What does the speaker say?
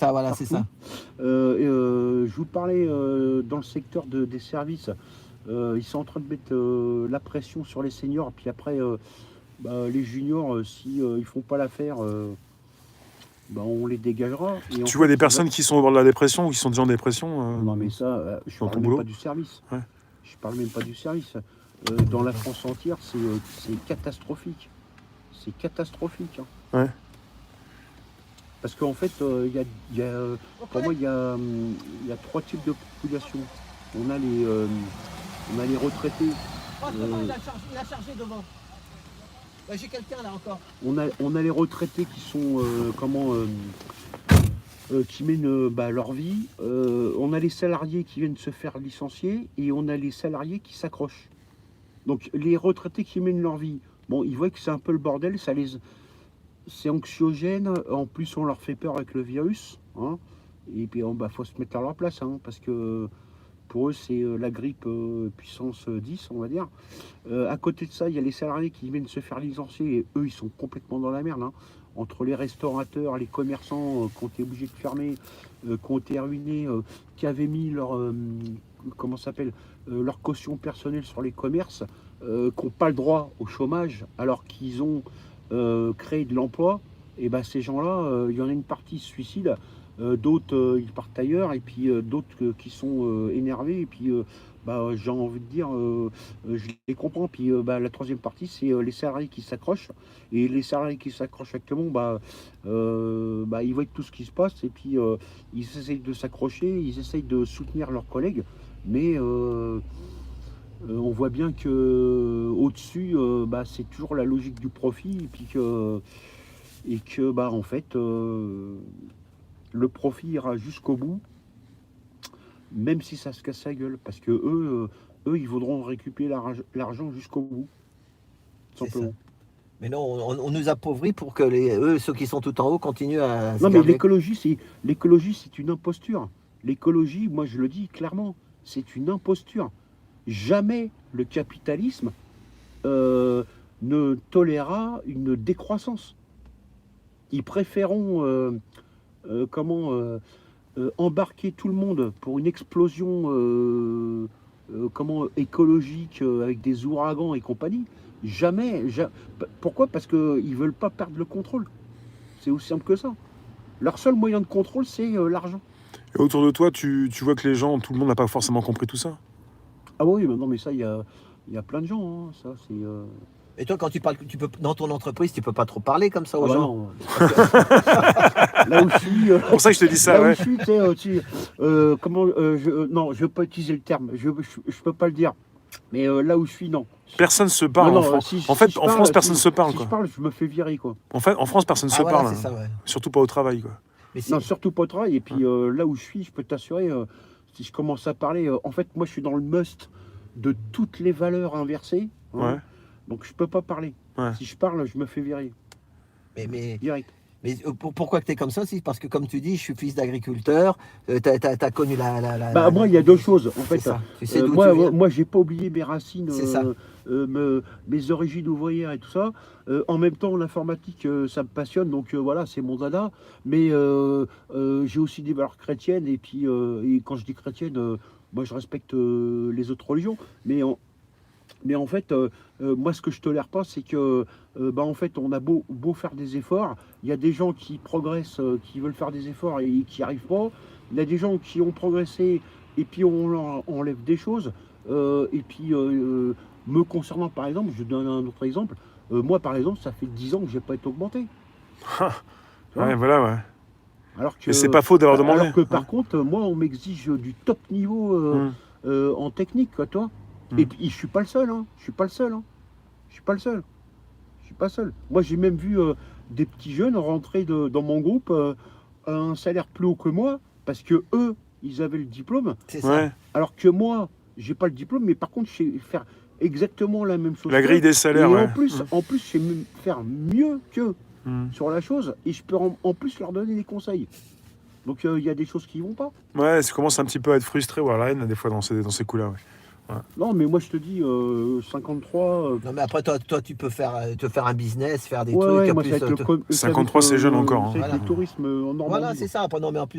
Ça, voilà, c'est partout. ça. Je vous parlais dans le secteur des services. Ils sont en train de mettre la pression sur les seniors, puis après, les juniors, si ils font pas l'affaire, on les dégagera. Et en Tu vois fait, des personnes qui sont au bord de la dépression ou qui sont déjà en dépression non mais ça, je dans parle ton même pas boulot? du service. Ouais. Je parle même pas du service. Dans la France entière, c'est catastrophique. C'est catastrophique, hein. Ouais. Parce qu'en fait, pour moi, il y a trois types de population. On a les retraités. Oh, c'est bon, il a chargé devant. Bah, j'ai quelqu'un là encore. On a les retraités qui sont qui mènent leur vie. On a les salariés qui viennent se faire licencier et on a les salariés qui s'accrochent. Donc les retraités qui mènent leur vie, bon, ils voient que c'est un peu le bordel, c'est anxiogène. En plus, on leur fait peur avec le virus, hein. Et puis, faut se mettre à leur place, hein, parce que pour eux, c'est la grippe puissance 10, on va dire. À côté de ça, il y a les salariés qui viennent se faire licencier et eux, ils sont complètement dans la merde, hein. Entre les restaurateurs, les commerçants qui ont été obligés de fermer, qui ont été ruinés, qui avaient mis comment ça s'appelle, leur caution personnelle sur les commerces, qui n'ont pas le droit au chômage alors qu'ils ont créé de l'emploi. Et ces gens-là, il y en a une partie qui se suicide, d'autres ils partent ailleurs, et puis d'autres qui sont énervés, et puis j'ai envie de dire, je les comprends. Puis la troisième partie, c'est les salariés qui s'accrochent. Et les salariés qui s'accrochent actuellement, ils voient tout ce qui se passe, et puis ils essayent de s'accrocher, ils essayent de soutenir leurs collègues. Mais on voit bien que au-dessus, c'est toujours la logique du profit, et que en fait, le profit ira jusqu'au bout, même si ça se casse la gueule, parce que eux, ils voudront récupérer l'argent jusqu'au bout, simplement. Mais non, on nous appauvrit pour que eux, ceux qui sont tout en haut, continuent à se Non, mais garder. l'écologie, c'est une imposture. L'écologie, moi je le dis clairement, c'est une imposture. Jamais le capitalisme ne tolérera une décroissance. Ils préféreront embarquer tout le monde pour une explosion écologique avec des ouragans et compagnie. Jamais. Pourquoi? Parce qu'ils ne veulent pas perdre le contrôle. C'est aussi simple que ça. Leur seul moyen de contrôle, c'est l'argent. Et autour de toi, tu vois que tout le monde n'a pas forcément compris tout ça? Ah oui, mais non, mais ça, il y a plein de gens, hein. Ça, c'est. Et toi, quand tu parles, dans ton entreprise, tu peux pas trop parler comme ça aux gens. Non. Là où je suis. C'est pour ça que je te dis ça, là ouais. où je suis, non, je veux pas utiliser le terme. Je peux pas le dire. Mais là où je suis, non. Personne se parle en France. En France, personne se parle, si quoi. je parle, je me fais virer, quoi. En fait, en France, personne se voilà, parle. c'est ça, ouais. Surtout pas au travail, quoi. Non, surtout pas au travail. Et puis là où je suis, je peux t'assurer, si je commence à parler, en fait, moi, je suis dans le must de toutes les valeurs inversées, hein. Ouais. Donc, je peux pas parler. Ouais. Si je parle, je me fais virer. Mais Direct. Mais pourquoi que tu es comme ça? C'est parce que, comme tu dis, je suis fils d'agriculteur, tu as connu moi, il y a deux choses. En fait, tu sais d'où tu viens. moi, j'ai pas oublié mes racines, C'est ça. mes origines ouvrières et tout ça. En même temps, l'informatique, ça me passionne, donc voilà, c'est mon dada. Mais j'ai aussi des valeurs chrétiennes, et puis et quand je dis chrétienne, moi, je respecte les autres religions. Mais en fait, moi, ce que je tolère pas, c'est que, en fait, on a beau faire des efforts, il y a des gens qui progressent, qui veulent faire des efforts et qui n'y arrivent pas. Il y a des gens qui ont progressé et puis on leur enlève des choses. Et puis, me concernant, par exemple, je donne un autre exemple. Moi, par exemple, ça fait 10 ans que je n'ai pas été augmenté. Ouais, voilà, ouais. Alors que, Mais c'est pas faux d'avoir demandé. Alors que, par contre, moi, on m'exige du top niveau en technique, quoi, toi. Et puis, je suis pas le seul, hein. Je suis pas le seul, hein. Je suis pas le seul. Je suis pas seul. Moi, j'ai même vu des petits jeunes rentrer dans mon groupe à un salaire plus haut que moi, parce que eux, ils avaient le diplôme. C'est ça. Ouais. Alors que moi, j'ai pas le diplôme, mais par contre, je sais faire exactement la même chose. La grille des salaires, et ouais. en plus, je sais même faire mieux qu'eux Mm. sur la chose, et je peux en plus leur donner des conseils. Donc, il y a des choses qui vont pas. Ouais, ça commence un petit peu à être frustré ou à la haine, des fois, dans ces coups-là, ouais. Non, mais moi je te dis, 53. Non, mais après, toi, tu peux te faire un business, faire des Ouais, trucs. ouais, en moi plus, c'est avec le 53, c'est jeune encore, hein. c'est avec Voilà. le tourisme en Normandie. Voilà, c'est ça. Après, non, mais en plus,